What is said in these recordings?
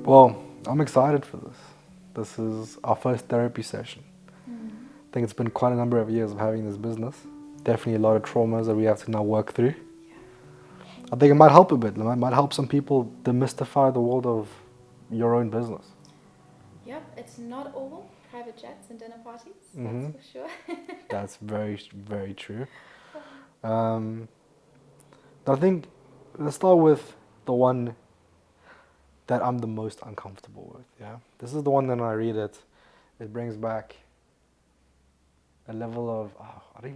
Well, I'm excited for this. This is our first therapy session. I think it's been quite a number of years of having this business. Definitely a lot of traumas that we have to now work through. I think it might help a bit. It might help some people demystify the world of your own business. Yep, it's not all private jets and dinner parties, Hmm. that's for sure. That's very, very true. Um, I think let's start with the one that I'm the most uncomfortable with. Yeah, this is the one that when I read it, it brings back a level of a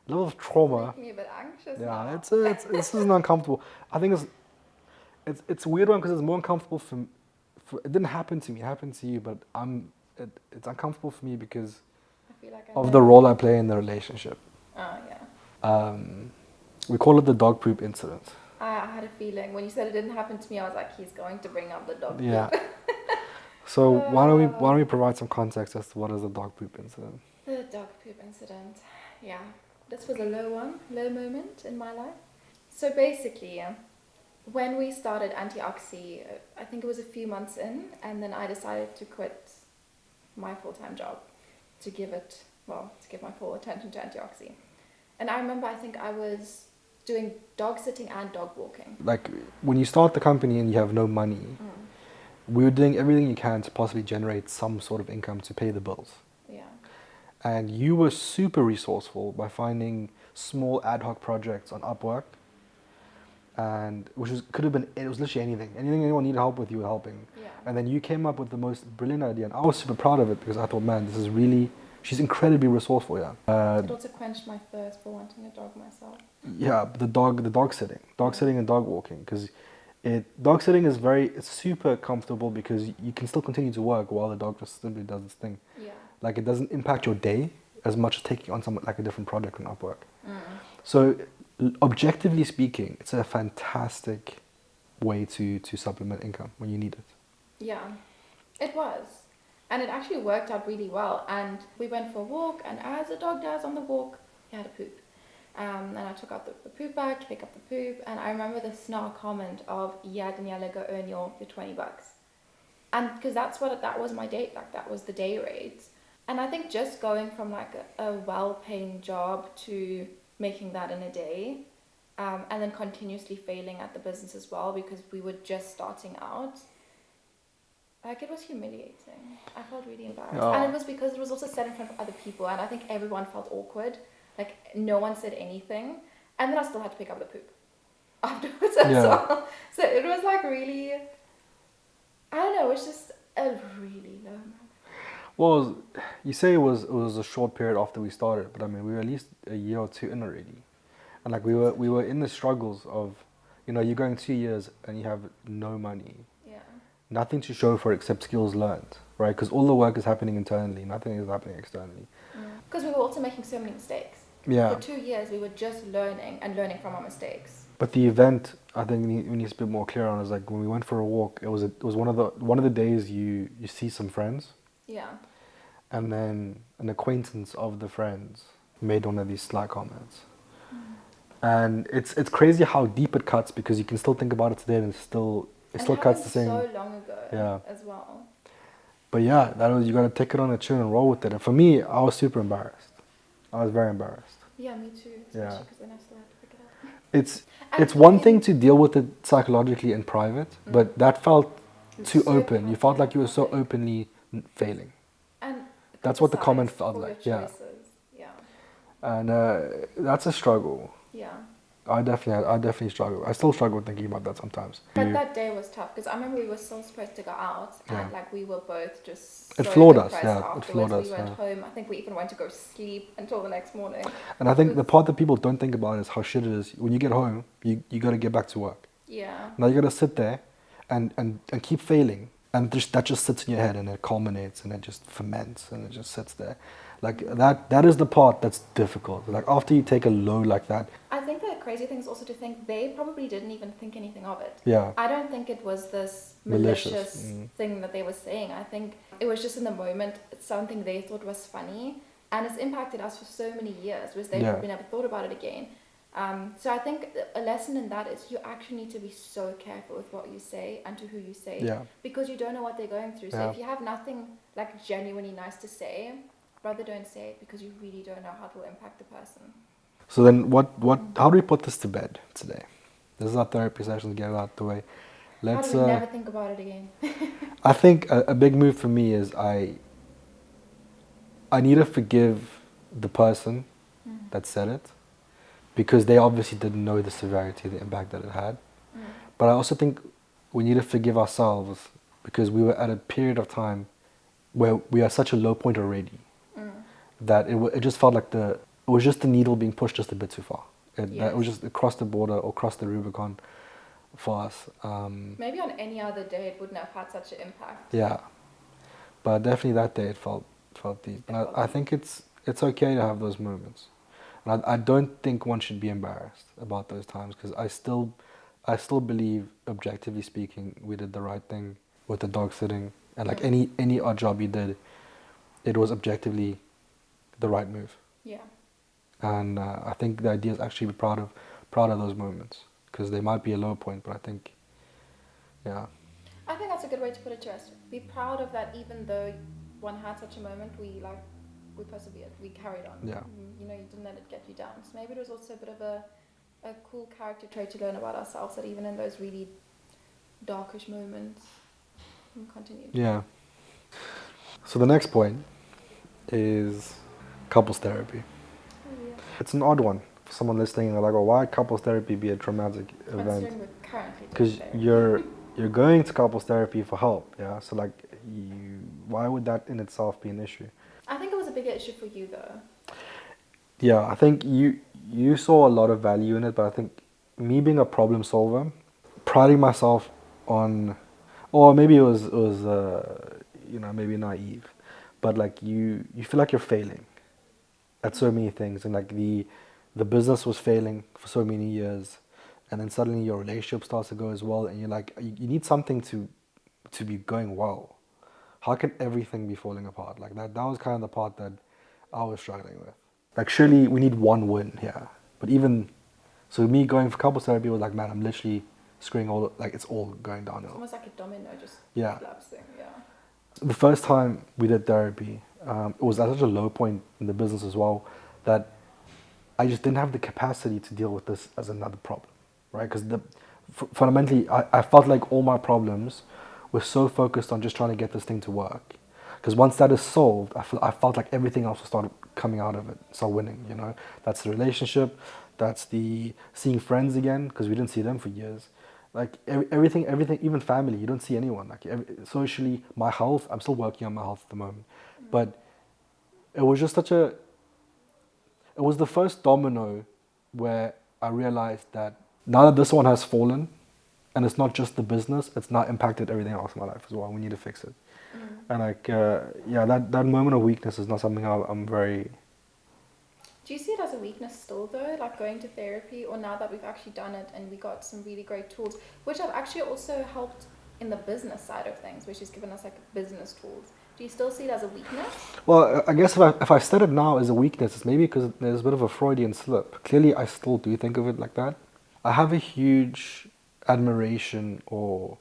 level of trauma. Making me a bit anxious Yeah, now. it's this isn't uncomfortable. I think it's a weird one because it's more uncomfortable for it didn't happen to me. It happened to you, but it's uncomfortable for me because I feel like I of know. the role I play in the relationship. Oh, yeah. We call it the dog poop incident. I had a feeling. When you said it didn't happen to me, I was like, he's going to bring up the dog Yeah. poop. So why don't we provide some context as to what is the dog poop incident? The dog poop incident. Yeah. This was a low moment in my life. So basically, when we started Antioxi, I think it was a few months in, and then I decided to quit my full-time job to give my full attention to Antioxi. And I remember, I think I was doing dog sitting and dog walking. Like when you start the company and you have no money, we were doing everything you can to possibly generate some sort of income to pay the bills. Yeah. And you were super resourceful by finding small ad hoc projects on Upwork, and could have been, it was literally anything anyone needed help with, you were helping. Yeah. And then you came up with the most brilliant idea, and I was super proud of it because I thought, man, she's incredibly resourceful. Yeah. It also quenched my thirst for wanting a dog myself. Yeah, the dog sitting and dog walking, because dog sitting is it's super comfortable because you can still continue to work while the dog just simply does its thing. Yeah. Like it doesn't impact your day as much as taking on some like a different project on Upwork. So objectively speaking, it's a fantastic way to supplement income when you need it. Yeah, it was. And it actually worked out really well. And we went for a walk, and as a dog does on the walk, he had a poop. And I took out the poop bag to pick up the poop, and I remember the snark comment of, yeah, Daniela, go earn your $20. And because that was my date, like that was the day rate. And I think just going from like a well-paying job to making that in a day, and then continuously failing at the business as well because we were just starting out, like it was humiliating. I felt really embarrassed. Oh. And it was because it was also said in front of other people, and I think everyone felt awkward. Like no one said anything, and then I still had to pick up the poop afterwards as well. So it was like really, I don't know, it was just a really low amount. Well, you say it was a short period after we started, but I mean we were at least a year or two in already, and like we were in the struggles of, you're going 2 years and you have no money, nothing to show for it except skills learned, right? Because all the work is happening internally, nothing is happening externally. Because we were also making so many mistakes. Yeah. For 2 years, we were just learning from our mistakes. But the event, I think we need to be more clear on, is like when we went for a walk. It was one of the days you see some friends. Yeah. And then an acquaintance of the friends made one of these Slack comments. And it's crazy how deep it cuts, because you can still think about it today and it still cuts the same. So long ago as well. But yeah, you got to take it on the chin and roll with it. And for me, I was super embarrassed. I was very embarrassed. Yeah, me too. Especially because then I still had to pick it up. It's one thing to deal with it psychologically in private, but that felt too open. You felt like you were so openly failing. And that's what the comment felt like. Yeah. And that's a struggle. Yeah. I definitely struggle. I still struggle thinking about that sometimes. But that day was tough because I remember we were still supposed to go out, and like we were both just so it floored us. depressed Yeah, afterwards. It floored us. We went home. I think we even went to go sleep until the next morning. And I think the part that people don't think about is how shit it is. When you get home, you got to get back to work. Yeah. Now you got to sit there and keep failing, and that just sits in your head, and it culminates, and it just ferments, and it just sits there. Like that is the part that's difficult. Like after you take a load like that. I think the crazy thing is also to think they probably didn't even think anything of it. Yeah. I don't think it was this malicious thing that they were saying. I think it was just in the moment, it's something they thought was funny, and it's impacted us for so many years because they probably never thought about it again. So I think a lesson in that is you actually need to be so careful with what you say and to who you say, Yeah. because you don't know what they're going through. So Yeah. if you have nothing like genuinely nice to say, rather don't say it, because you really don't know how it will impact the person. So then how do we put this to bed today? This is our therapy session, get it out the way. How Let's, do we never think about it again? I think a big move for me is I need to forgive the person that said it, because they obviously didn't know the severity of the impact that it had. But I also think we need to forgive ourselves, because we were at a period of time where we are such a low point already that it just felt like it was just the needle being pushed just a bit too far. That it was Yes. just across the border or across the Rubicon for us. Maybe on any other day it wouldn't have had such an impact. Yeah, but definitely that day it felt deep, and I think it's okay to have those moments, and I don't think one should be embarrassed about those times, because I still believe, objectively speaking, we did the right thing with the dog sitting, and like any odd job you did, it was objectively the right move. Yeah. And I think the idea is actually be proud of those moments, because they might be a low point, but I think, yeah, I think that's a good way to put it to us. Be proud of that, even though one had such a moment, we persevered, we carried on. yeah, You know, you didn't let it get you down. So maybe it was also a bit of a cool character trait to learn about ourselves, that even in those really darkish moments, we continued. yeah. So the next point is couples therapy. Oh yeah. It's an odd one for someone listening, and they're like, "Oh, why couples therapy be a traumatic event?" Considering we're currently doing Because therapy. you're going to couples therapy for help, yeah. So like, why would that in itself be an issue? I think it was a bigger issue for you though. Yeah, I think you saw a lot of value in it, but I think me being a problem solver, priding myself on, or maybe it was maybe naive, but like you feel like you're failing at so many things, and like the business was failing for so many years, and then suddenly your relationship starts to go as well, and you're like you need something to be going well. How can everything be falling apart like that? That was kind of the part that I was struggling with. Like, surely we need one win here, but even so, me going for couples therapy was like, man, I'm literally screwing all, like it's all going It's downhill. almost like a domino just Yeah. collapsing. Yeah. The first time we did therapy, it was at such a low point in the business as well that I just didn't have the capacity to deal with this as another problem, right? Because fundamentally, I felt like all my problems were so focused on just trying to get this thing to work. Because once that is solved, I felt like everything else will start coming out of it, start winning, you know? That's the relationship, that's the seeing friends again, because we didn't see them for years. Like everything, even family, you don't see anyone. Like socially, my health, I'm still working on my health at the moment. But it was just it was the first domino where I realized that now that this one has fallen, and it's not just the business, it's now impacted everything else in my life as well. We need to fix it. And like, yeah, that moment of weakness is not something I'm very. Do you see it as a weakness still though, like going to therapy, or now that we've actually done it and we got some really great tools, which have actually also helped in the business side of things, which has given us like business tools? Do you still see it as a weakness? Well, I guess if I said it now as a weakness, it's maybe because there's a bit of a Freudian slip. Clearly, I still do think of it like that. I have a huge admiration or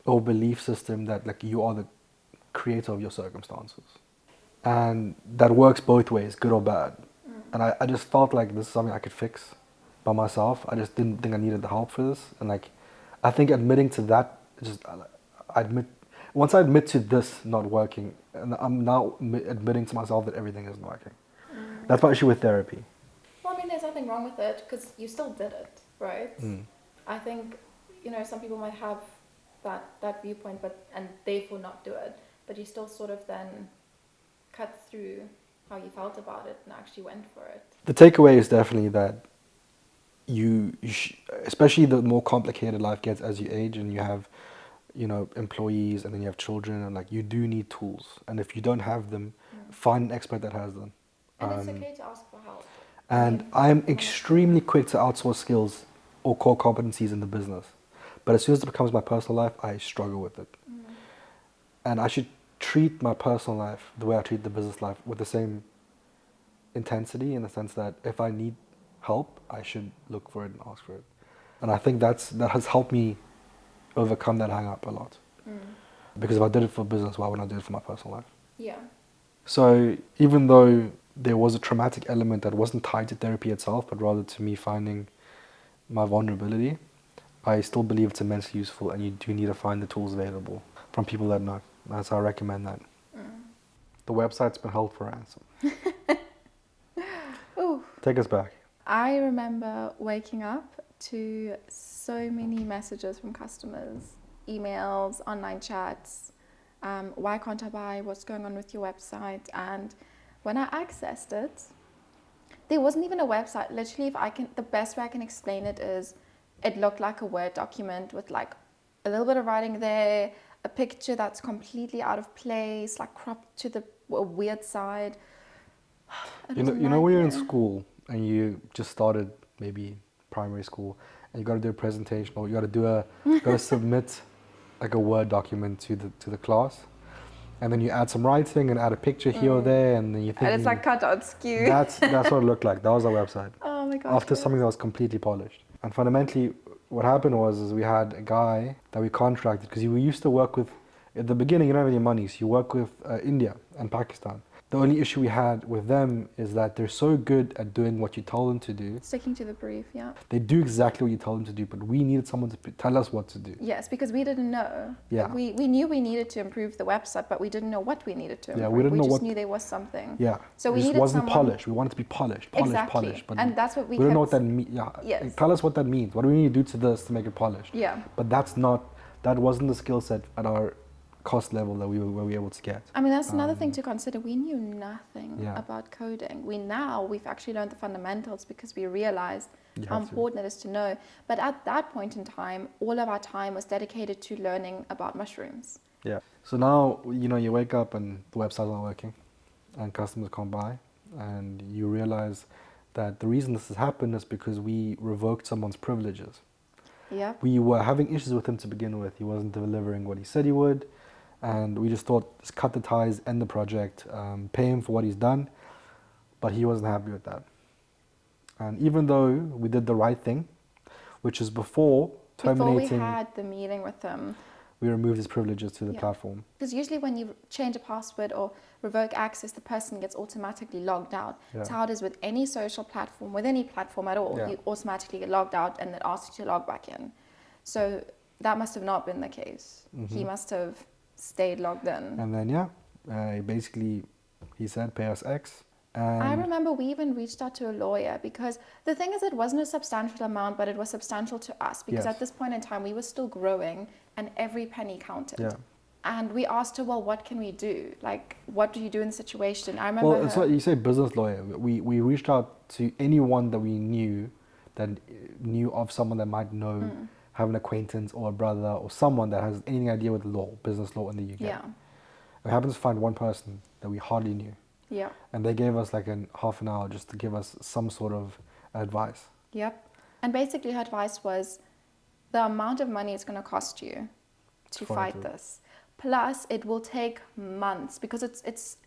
belief system that like you are the creator of your circumstances, and that works both ways, good or bad. And I just felt like this is something I could fix by myself. I just didn't think I needed the help for this, and like I think admitting to that, I admit once I admit to this not working, and I'm now admitting to myself that everything isn't working. That's my issue with therapy. Well, I mean, there's nothing wrong with it because you still did it, right? Mm. I think, you know, some people might have that viewpoint, and therefore not do it, but you still sort of then cut through how you felt about it and actually went for it. The takeaway is definitely that especially the more complicated life gets as you age and you have, employees and then you have children, and like you do need tools. And if you don't have them, find an expert that has them. And it's okay to ask for help. And I'm extremely quick to outsource skills or core competencies in the business. But as soon as it becomes my personal life, I struggle with it. And I should treat my personal life the way I treat the business life, with the same intensity, in the sense that if I need help, I should look for it and ask for it. And I think that has helped me overcome that hang up a lot. Because if I did it for business, why wouldn't I do it for my personal life? Yeah. So even though there was a traumatic element that wasn't tied to therapy itself, but rather to me finding my vulnerability, I still believe it's immensely useful, and you do need to find the tools available from people that know. That's how I recommend that. The website's been held for ransom. Ooh. Take us back. I remember waking up to so many messages from customers, emails, online chats. Why can't I buy? What's going on with your website? And when I accessed it, there wasn't even a website. Literally, the best way I can explain it is, it looked like a Word document with like a little bit of writing there, a picture that's completely out of place, like cropped to the weird side. You know when you're in school and you just started maybe primary school and you got to do a presentation, or you got to submit like a Word document to the class, and then you add some writing and add a picture here or there, and then you think, and it's like cut out skew. That's what it looked like. That was our website. Oh my gosh. After something that was completely polished. And fundamentally, what happened was we had a guy that we contracted, because we used to work with, at the beginning you don't have any money, so you work with India and Pakistan. The only issue we had with them is that they're so good at doing what you tell them to do. Sticking to the brief, yeah. They do exactly what you tell them to do, but we needed someone to tell us what to do. Yes, because we didn't know. Yeah. We knew we needed to improve the website, but we didn't know what we needed to improve. Yeah, we didn't know just knew there was something. Yeah. So we it just needed wasn't someone... polished. We wanted to be polished. Polished. But and that's what we don't know what that means. Yeah. Yes. Tell us what that means. What do we need to do to this to make it polished? Yeah. But that wasn't the skill set at our cost level that we were able to get. I mean, that's another thing to consider. We knew nothing Yeah. about coding. We've actually learned the fundamentals because we realized how important it is to know. But at that point in time, all of our time was dedicated to learning about mushrooms. Yeah. So now, you wake up and the website's not working and customers can't buy, and you realize that the reason this has happened is because we revoked someone's privileges. Yeah. We were having issues with him to begin with. He wasn't delivering what he said he would. And we just thought, just cut the ties, end the project, pay him for what he's done. But he wasn't happy with that. And even though we did the right thing, which is before terminating... Before we had the meeting with him, we removed his privileges to the platform. Because usually when you change a password or revoke access, the person gets automatically logged out. Yeah. It's how it is with any social platform, with any platform at all. Yeah. You automatically get logged out and it asks you to log back in. So that must have not been the case. Mm-hmm. He must have stayed logged in. And then, basically, he said, pay us X. And I remember we even reached out to a lawyer because the thing is, it wasn't a substantial amount, but it was substantial to us because Yes. at this point in time, we were still growing and every penny counted. Yeah. And we asked her, well, what can we do? Like, what do you do in the situation? I remember Well, it's like you say business lawyer. We reached out to anyone that we knew that knew of someone that might know, have an acquaintance or a brother or someone that has any idea with law, business law in the UK. Yeah. We happened to find one person that we hardly knew. Yeah. And they gave us like half an hour just to give us some sort of advice. Yep. And basically her advice was the amount of money it's going to cost you to fight this. Plus, it will take months because it's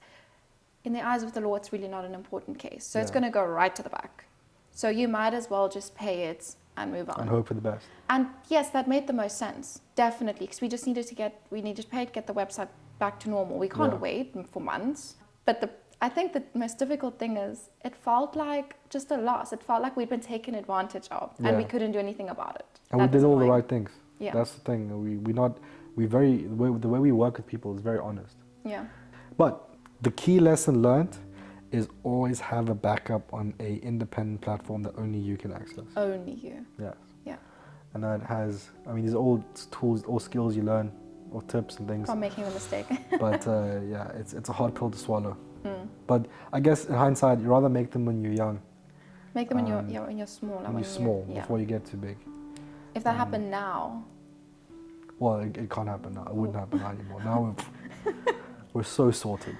in the eyes of the law, it's really not an important case. So it's going to go right to the back. So you might as well just pay it and move on. And hope for the best. And yes, that made the most sense, definitely, because we just needed to get paid to get the website back to normal. We can't wait for months. But I think the most difficult thing is it felt like just a loss. It felt like we'd been taken advantage of and we couldn't do anything about it. And we did all the right things. Yeah. That's the thing. The way we work with people is very honest. Yeah. But the key lesson learned is always have a backup on a independent platform that only you can access. Only you. Yes. Yeah. And that has, these are all tools, all skills you learn, or tips and things. From making a mistake. But it's a hard pill to swallow. But I guess in hindsight, you rather make them when you're young. Make them when you're small. When you're small, before you get too big. If that happened now. Well, it can't happen now. It wouldn't happen now anymore. Now we're so sorted.